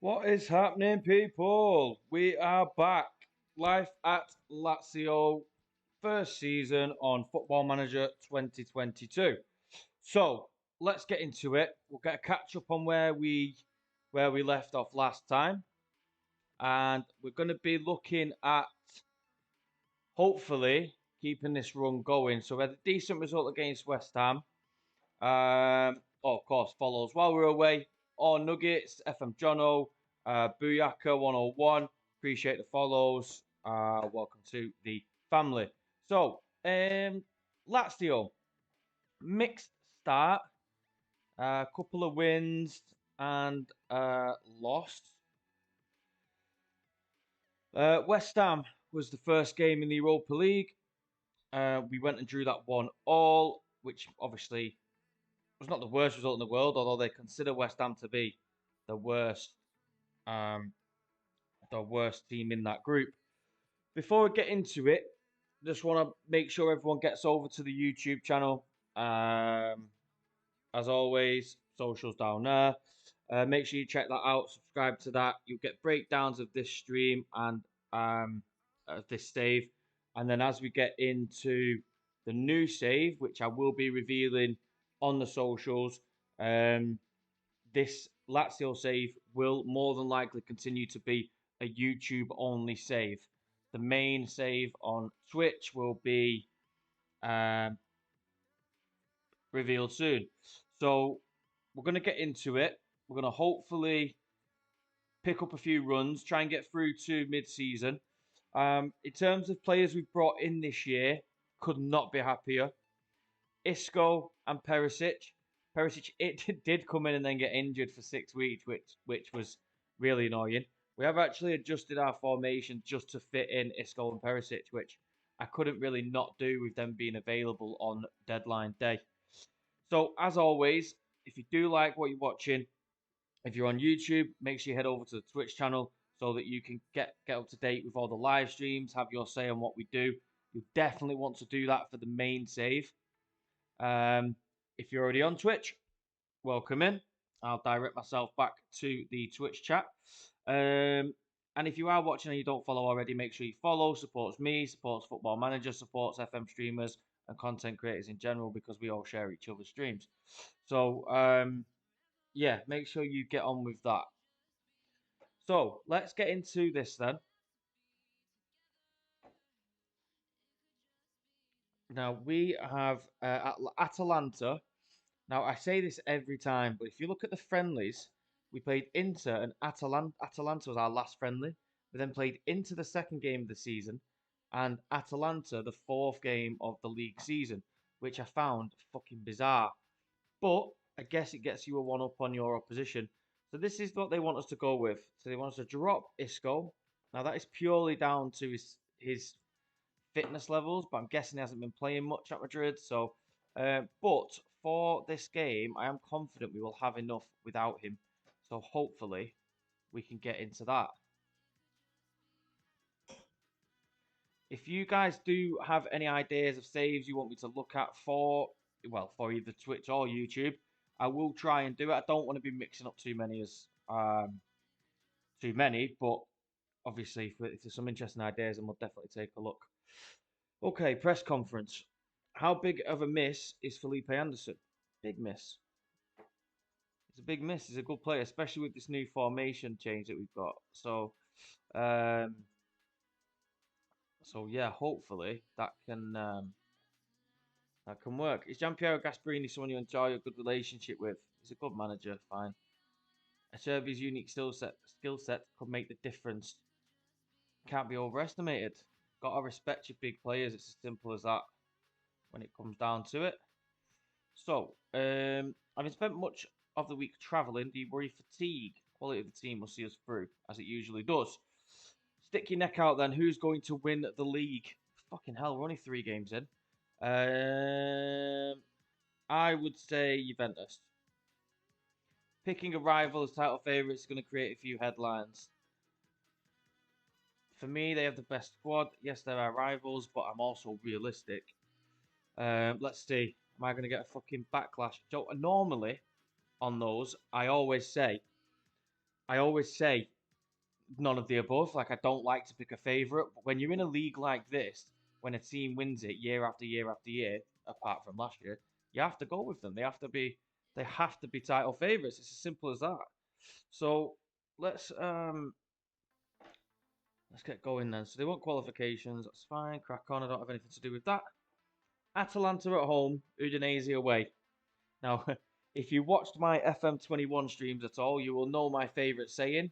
What is happening, people? We are back. Life at Lazio, first season on Football Manager 2022. So let's get into it. We'll get a catch up on where we left off last time, and we're going to be looking at hopefully keeping this run going. So we had a decent result against West Ham. Of course, follows while we're away. All Nuggets, FM Jono, Booyaka 101. Appreciate the follows. Welcome to the family. So, Lazio, mixed start. A couple of wins and loss. West Ham was the first game in the Europa League. We went and drew that 1-1, which obviously was not the worst result in the world, although they consider West Ham to be the worst, um, the worst team in that group. Before we get into it, just want to make sure everyone gets over to the YouTube channel. As always, socials down there. Make sure you check that out. Subscribe to that. You'll get breakdowns of this stream and this save. And then as we get into the new save, which I will be revealing on the socials, this Lazio save will more than likely continue to be a YouTube only save. The main save on Twitch will be um, revealed soon. So we're going to get into it. We're going to hopefully pick up a few runs, try and get through to mid-season. In terms of players we've brought in this year, could not be happier. Isco and Perisic. Perisic it did come in and then get injured for 6 weeks, which was really annoying. We have actually adjusted our formation just to fit in Isco and Perisic, which I couldn't really not do with them being available on deadline day. So as always, if you do like what you're watching, if you're on YouTube, make sure you head over to the Twitch channel so that you can get up to date with all the live streams, have your say on what we do. You definitely want to do that for the main save. If you're already on Twitch, welcome in. I'll direct myself back to the Twitch chat. And if you are watching and you don't follow already, make sure you follow. Supports me, supports Football Manager, supports FM streamers and content creators in general because we all share each other's streams. So, yeah, make sure you get on with that. So, let's get into this then. Now, we have Atalanta. Now, I say this every time, but if you look at the friendlies, we played Inter and Atalanta. Atalanta was our last friendly. We then played Inter the second game of the season and Atalanta the fourth game of the league season, which I found fucking bizarre. But I guess it gets you a one up on your opposition. So this is what they want us to go with. So they want us to drop Isco. Now that is purely down to his fitness levels, but I'm guessing he hasn't been playing much at Madrid. So, but for this game, I am confident we will have enough without him. So hopefully we can get into that. If you guys do have any ideas of saves you want me to look at for either Twitch or YouTube, I will try and do it. I don't want to be mixing up too many, but obviously if there's some interesting ideas, then we'll definitely take a look. Okay, press conference. How big of a miss is Felipe Anderson? Big miss. It's a big miss. He's a good player, especially with this new formation change that we've got. Um, so yeah, hopefully that can work. Is Gianpiero Gasperini someone you enjoy a good relationship with? He's a good manager, fine. Acerbi's unique skill set could make the difference. Can't be overestimated. Got to respect your big players. It's as simple as that when it comes down to it. So, having spent much of the week travelling, do you worry fatigue? Quality of the team will see us through, as it usually does. Stick your neck out then. Who's going to win the league? Fucking hell, we're only 3 games in. I would say Juventus. Picking a rival as title favourites is going to create a few headlines. For me, they have the best squad. Yes, they're our rivals, but I'm also realistic. Let's see. Am I going to get a fucking backlash? So, normally, on those, I always say I always say none of the above. Like I don't like to pick a favourite, but when you're in a league like this, when a team wins it year after year after year, apart from last year, you have to go with them. They have to be title favourites. It's as simple as that. So let's um let's get going then. So they want qualifications. That's fine. Crack on. I don't have anything to do with that. Atalanta at home, Udinese away. Now, if you watched my FM21 streams at all, you will know my favourite saying: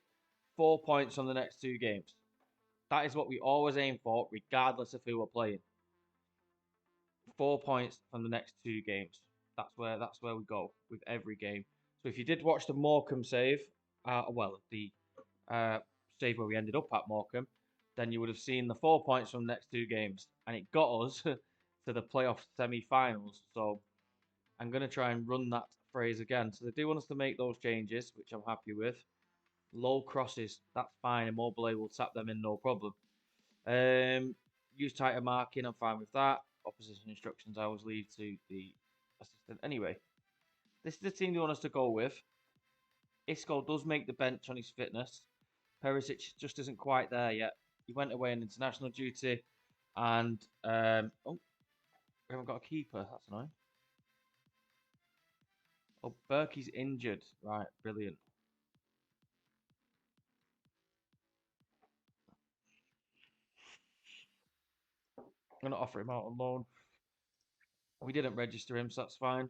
4 points from the next two games. That is what we always aim for, regardless of who we're playing. 4 points from the next two games. That's where we go with every game. So if you did watch the Morecambe save, the uh, save where we ended up at Morecambe, then you would have seen the 4 points from the next two games, and it got us to the playoff semi-finals. So I'm going to try and run that phrase again. So they do want us to make those changes, which I'm happy with. Low crosses, that's fine. Immobile will tap them in, no problem. Use tighter marking, I'm fine with that. Opposition instructions I always leave to the assistant. Anyway, this is the team they want us to go with. Isco does make the bench on his fitness. Perisic just isn't quite there yet. He went away on international duty, and we haven't got a keeper. That's annoying. Oh, Berkey's injured. Right, brilliant. I'm gonna offer him out on loan. We didn't register him, so that's fine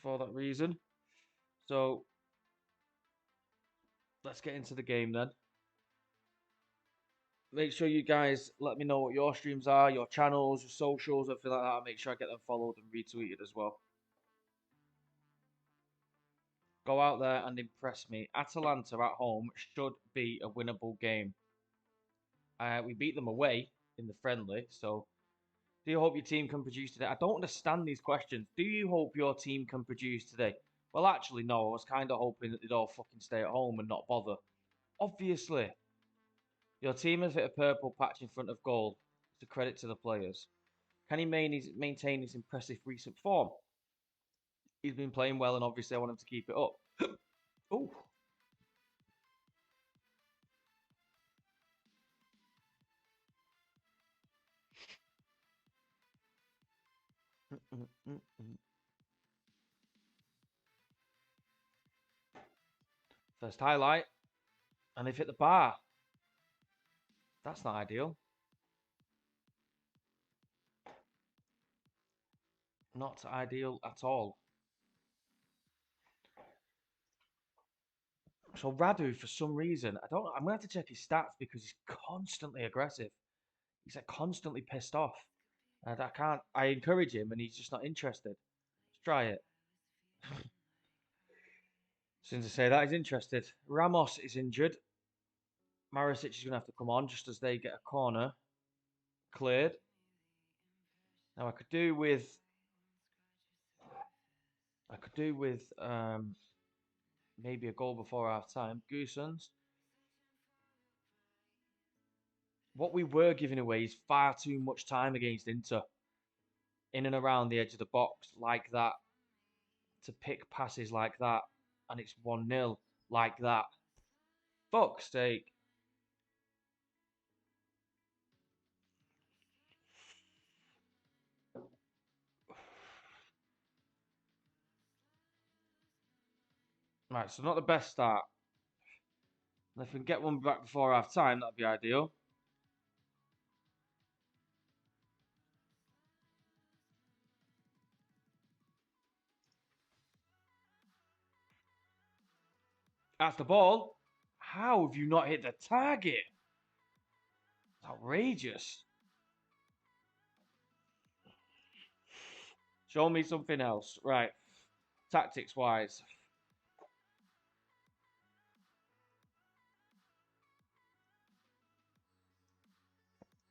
for that reason. So let's get into the game then. Make sure you guys let me know what your streams are, your channels, your socials, everything like that. I'll make sure I get them followed and retweeted as well. Go out there and impress me. Atalanta at home should be a winnable game. We beat them away in the friendly, so do you hope your team can produce today? I don't understand these questions. Do you hope your team can produce today? Well, actually, no. I was kind of hoping that they'd all fucking stay at home and not bother. Obviously, your team has hit a purple patch in front of goal. It's a credit to the players. Can he maintain his impressive recent form? He's been playing well, and obviously, I want him to keep it up. Oh, first highlight, and they've hit the bar. That's not ideal. Not ideal at all. So Radu, for some reason, I don't. I'm gonna have to check his stats because he's constantly aggressive. He's like constantly pissed off, and I can't. I encourage him, and he's just not interested. Let's try it. As soon as I say that, he's interested. Ramos is injured. Marisic is gonna have to come on just as they get a corner cleared. Now I could do with maybe a goal before half time. Goosens. What we were giving away is far too much time against Inter in and around the edge of the box like that to pick passes like that, and it's 1-0 like that. Fuck's sake. Right, so not the best start. And if we can get one back before half time, that'd be ideal. That's the ball. How have you not hit the target? It's outrageous. Show me something else. Right. Tactics wise.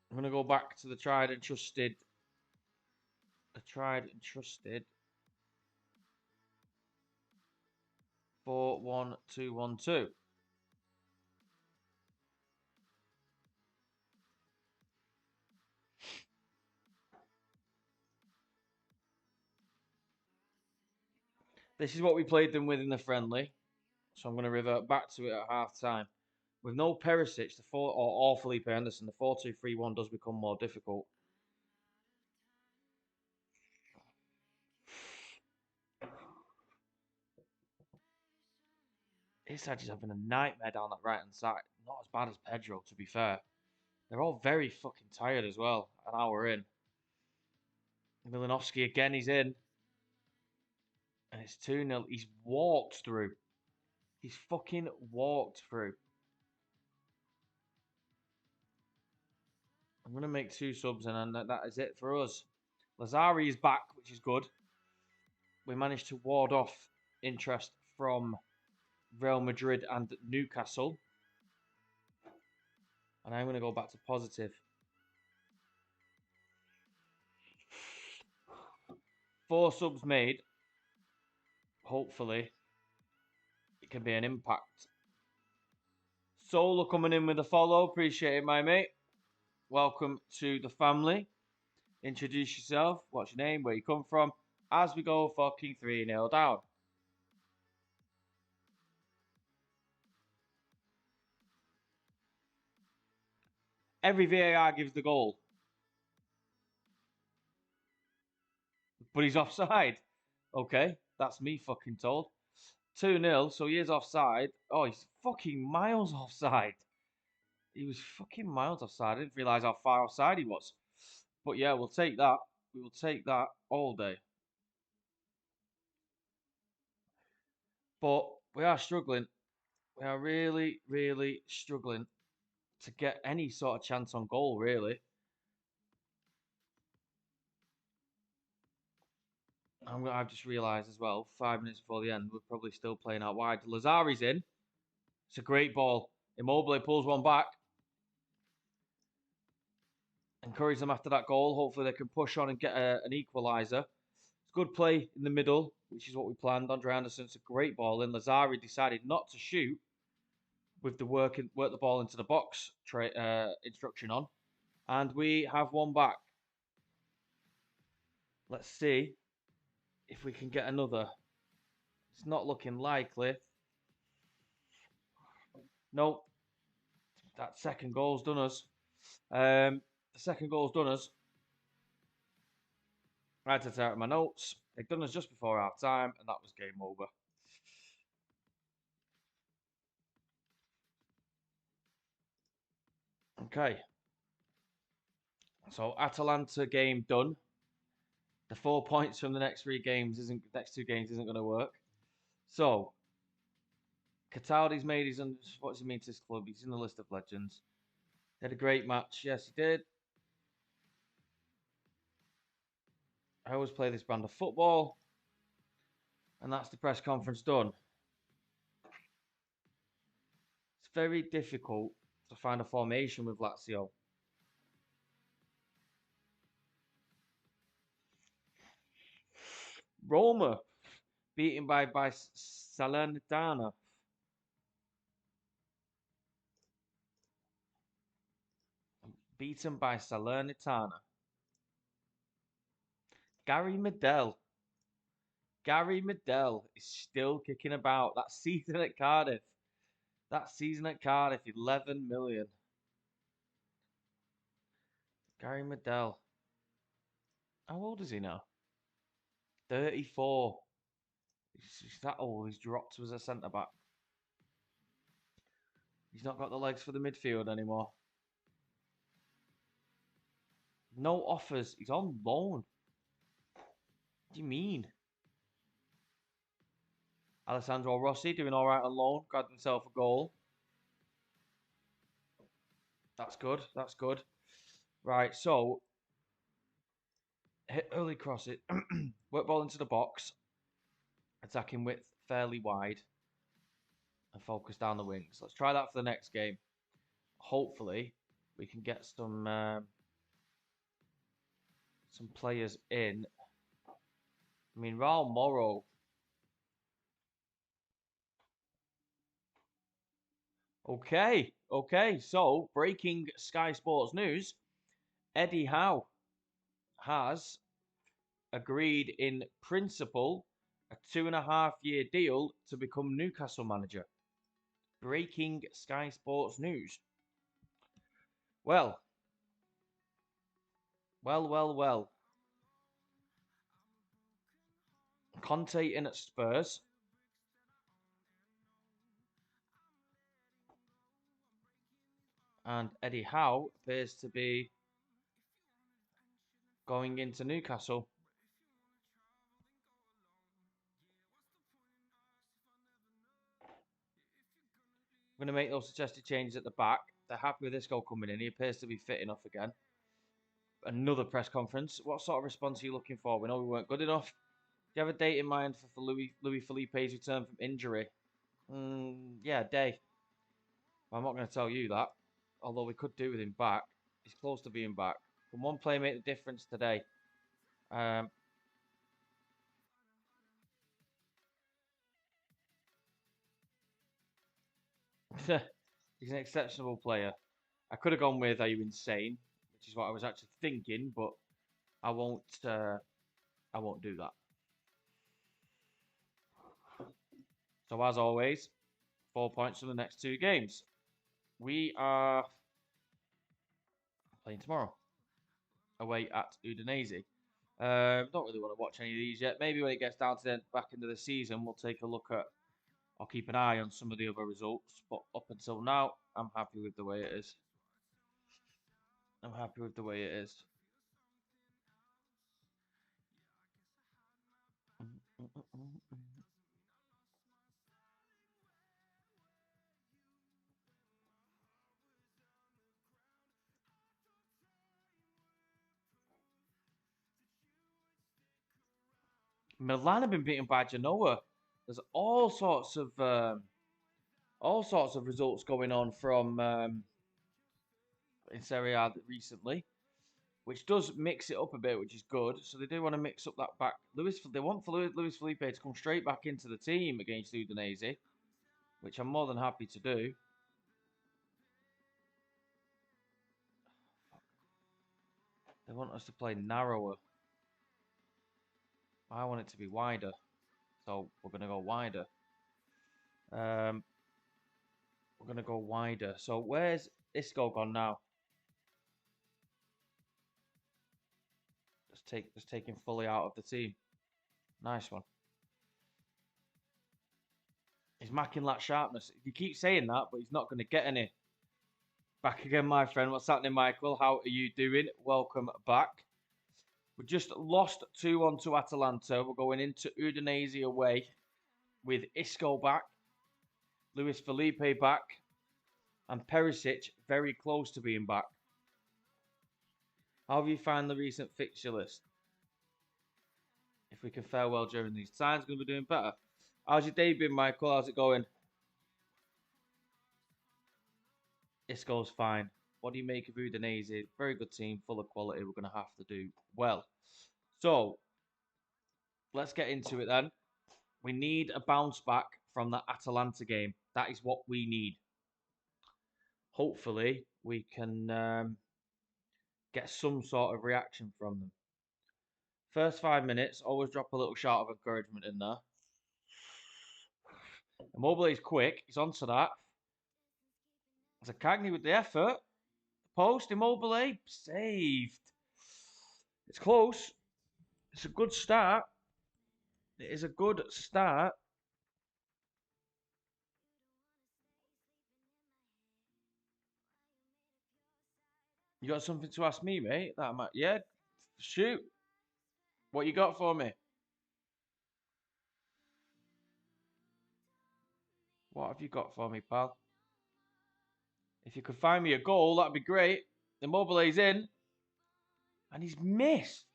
I'm gonna go back to the tried and trusted. The tried and trusted 4-1-2-1-2. This is what we played them with in the friendly. So I'm going to revert back to it at half time. With no Perisic, or Felipe Anderson, the 4-2-3-1 does become more difficult. Isak is having a nightmare down that right hand side. Not as bad as Pedro, to be fair. They're all very fucking tired as well. An hour in. Milinovsky again, he's in. And it's 2-0. He's walked through. He's fucking walked through. I'm going to make 2 subs and that is it for us. Lazari is back, which is good. We managed to ward off interest from Real Madrid and Newcastle. And I'm going to go back to positive. 4 subs made. Hopefully, it can be an impact. Solar coming in with a follow. Appreciate it, my mate. Welcome to the family. Introduce yourself. What's your name? Where you come from? As we go fucking 3-0 down. Every VAR gives the goal. But he's offside. Okay, that's me fucking told. 2-0, so he is offside. Oh, he's fucking miles offside. He was fucking miles offside. I didn't realise how far offside he was. But yeah, we'll take that. We will take that all day. But we are struggling. We are really, really struggling to get any sort of chance on goal, really. I've just realised as well, 5 minutes before the end, we're probably still playing out wide. Lazari's in. It's a great ball. Immobile pulls one back. Encourage them after that goal. Hopefully they can push on and get an equaliser. It's good play in the middle, which is what we planned. Andre Anderson's a great ball in. Lazari decided not to shoot with the work the ball into the box instruction on. And we have one back. Let's see if we can get another. It's not looking likely. Nope. That second goal's done us. The second goal's done us. I had to tear out my notes. They'd done us just before half time, and that was game over. Okay. So Atalanta game done. The 4 points from the next 2 games isn't going to work. So Cataldi's made his what does he mean to this club? He's in the list of legends. He had a great match. Yes, he did. I always play this brand of football. And that's the press conference done. It's very difficult to find a formation with Lazio. Roma beaten by Salernitana. Beaten by Salernitana. Gary Medel. Gary Medel is still kicking about. That season at Cardiff. 11 million. Gary Medel. How old is he now? 34. He's that old. He's dropped as a centre back. He's not got the legs for the midfield anymore. No offers. He's on loan. What do you mean? Alessandro Rossi doing all right on loan. Grabbed himself a goal. That's good. That's good. Right, so hit early cross it. Work ball into the box. Attacking width fairly wide. And focus down the wings. Let's try that for the next game. Hopefully, we can get some players in. I mean, Raul Moro. Okay, okay. So, breaking Sky Sports news. Eddie Howe has agreed in principle a 2.5 year deal to become Newcastle manager. Breaking Sky Sports news. Well, well. Conte in at Spurs. And Eddie Howe appears to be going into Newcastle. I'm going to make those suggested changes at the back. They're happy with this goal coming in. He appears to be fit enough again. Another press conference. What sort of response are you looking for? We know we weren't good enough. Do you have a date in mind for Louis Felipe's return from injury? Yeah, day. I'm not going to tell you that. Although we could do with him back. He's close to being back. Can one play make the difference today? He's an exceptional player. I could have gone with "Are you insane?" which is what I was actually thinking, but I won't. I won't do that. So as always, 4 points from the next two games. We are playing tomorrow away at Udinese. Don't really want to watch any of these yet. Maybe when it gets down to the back end of the season, we'll take a look at or keep an eye on some of the other results. But up until now, I'm happy with the way it is. I'm happy with the way it is. Milan have been beaten by Genoa. There's all sorts of results going on from in Serie A recently, which does mix it up a bit, which is good. So they do want to mix up that back. They want for Luis Felipe to come straight back into the team against Udinese, which I'm more than happy to do. They want us to play narrower. I want it to be wider, so we're going to go wider. We're going to go wider. So where's Isco gone now? Just take him fully out of the team. Nice one. He's macking that sharpness. You keep saying that, but he's not going to get any. Back again, my friend. What's happening, Michael? How are you doing? Welcome back. We just lost 2-1 to Atalanta. We're going into Udinese away with Isco back, Luis Felipe back, and Perisic very close to being back. How have you found the recent fixture list? If we can fare well during these times, we're going to be doing better. How's your day been, Michael? How's it going? Isco's fine. What do you make of Udinese? Very good team, full of quality. We're going to have to do well. So, let's get into it then. We need a bounce back from the Atalanta game. That is what we need. Hopefully, we can get some sort of reaction from them. First 5 minutes, always drop a little shout of encouragement in there. Immobile is quick. He's onto that. Cagney with the effort. Post, Immobile, saved. It's close. It's a good start. It is a good start. You got something to ask me, mate? Yeah, shoot. What you got for me? What have you got for me, pal? If you could find me a goal, that'd be great. Immobile's in. And he's missed.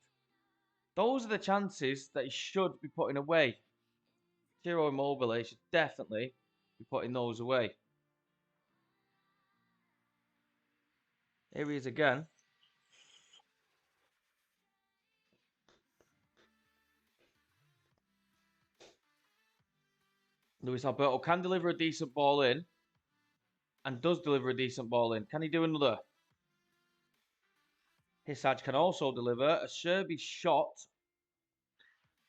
Those are the chances that he should be putting away. Ciro Immobile should definitely be putting those away. Here he is again. Luis Alberto can deliver a decent ball in. And does deliver a decent ball in. Can he do another? Hisaj can also deliver a Serbi shot.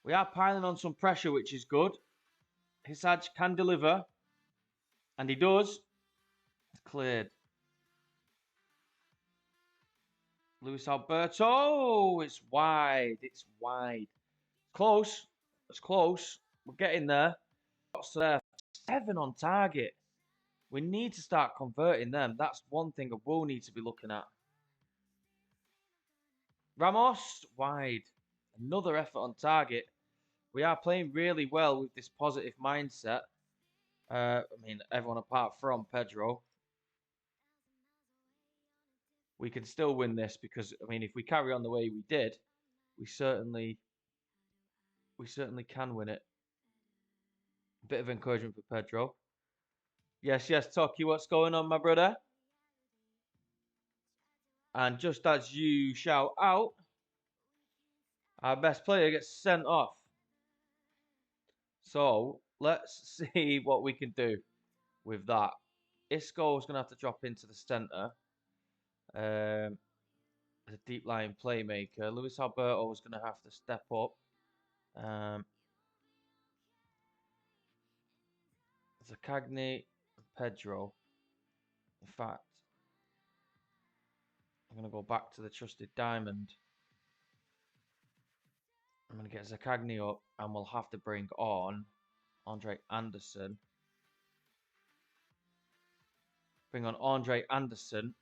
We are piling on some pressure, which is good. Hisaj can deliver, and he does. It's cleared. Luis Alberto, it's wide. It's wide. Close. It's close. We're getting there. Shots there. 7 on target. We need to start converting them. That's one thing I will need to be looking at. Ramos, wide. Another effort on target. We are playing really well with this positive mindset. I mean, everyone apart from Pedro. We can still win this because, I mean, if we carry on the way we did, we certainly can win it. A bit of encouragement for Pedro. Yes, Toki, what's going on, my brother? And just as you shout out, our best player gets sent off. So let's see what we can do with that. Isco is going to have to drop into the centre. As a deep line playmaker. Luis Alberto is going to have to step up. Zaccagni and Pedro. In fact, I'm going to go back to the trusted diamond. I'm going to get Zaccagni up, and we'll have to bring on Andre Anderson. Bring on Andre Anderson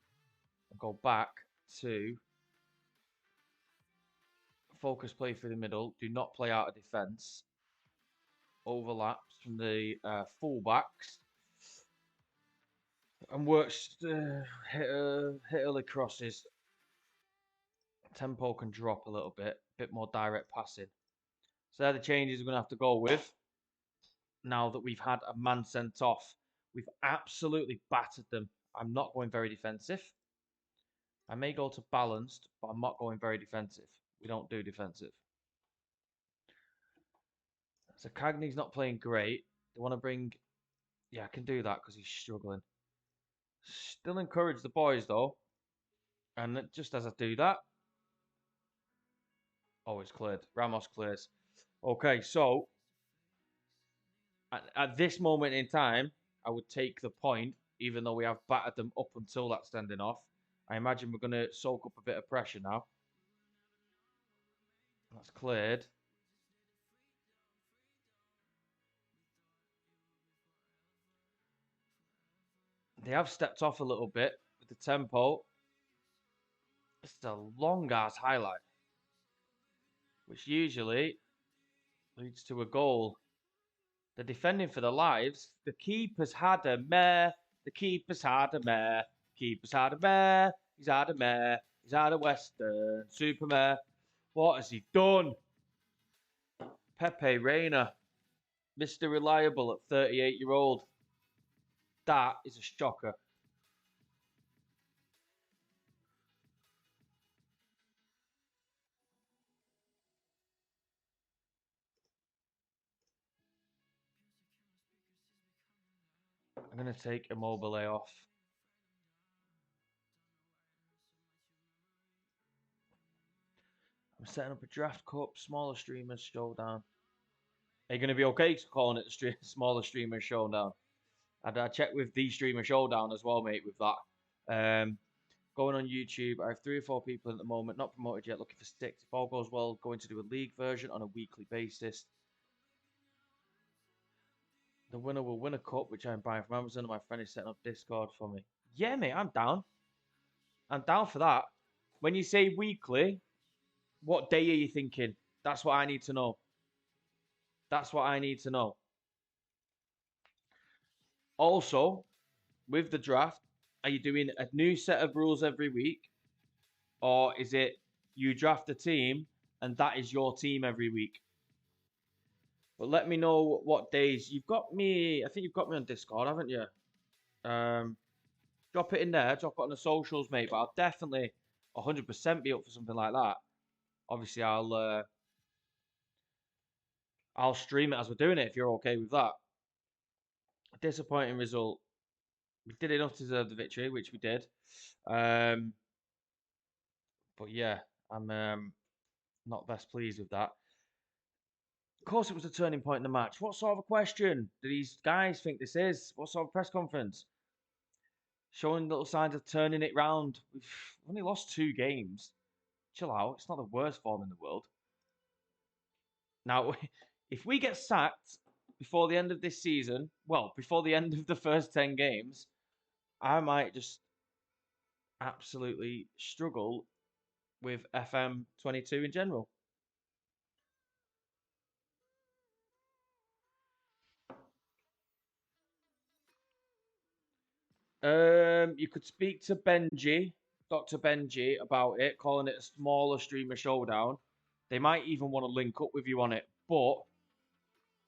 and go back to focus play through the middle. Do not play out of defence. Overlaps from the fullbacks. And works hit early crosses. Tempo can drop a little bit. A bit more direct passing. So they're the changes we're going to have to go with. Now that we've had a man sent off. We've absolutely battered them. I'm not going very defensive. I may go to balanced, but I'm not going very defensive. We don't do defensive. So Cagney's not playing great. They want to bring... Yeah, I can do that because he's struggling. Still encourage the boys, though. And just as I do that... Oh, it's cleared. Ramos clears. Okay, so... At this moment in time, I would take the point, even though we have battered them up until that standing off. I imagine we're going to soak up a bit of pressure now. That's cleared. They have stepped off a little bit with the tempo. It's a long-ass highlight, which usually leads to a goal. They're defending for their lives. The keeper's had a mare. The keeper's had a mare. Keeper's had a mare. He's had a mare. He's had a Western Supermare. What has he done? Pepe Reina, Mr. Reliable at 38-year-old. That is a shocker. I'm going to take Immobile off. I'm setting up a draft cup, smaller streamers showdown. Are you going to be okay calling it the smaller streamer showdown? I checked with the streamer showdown as well, mate, with that. Going on YouTube, I have 3 or 4 people at the moment, not promoted yet, looking for 6. If all goes well, going to do a league version on a weekly basis. The winner will win a cup, which I'm buying from Amazon, and my friend is setting up Discord for me. Yeah, mate, I'm down. I'm down for that. When you say weekly, what day are you thinking? That's what I need to know. That's what I need to know. Also, with the draft, are you doing a new set of rules every week? Or is it you draft a team and that is your team every week? But let me know what days. You've got me, I think you've got me on Discord, haven't you? Drop it in there, drop it on the socials, mate. But I'll definitely 100% be up for something like that. Obviously, I'll stream it as we're doing it if you're okay with that. A disappointing result. We did enough to deserve the victory, which we did. But yeah, I'm not best pleased with that. Of course, it was a turning point in the match. What sort of a question do these guys think this is? What sort of press conference? Showing little signs of turning it round. We've only lost 2 games. Chill out. It's not the worst form in the world. Now, if we get sacked before the end of this season, well, before the end of the first 10 games, I might just absolutely struggle with FM22 in general. You could speak to Benji, Dr. Benji, about it, calling it a smaller streamer showdown. They might even want to link up with you on it, but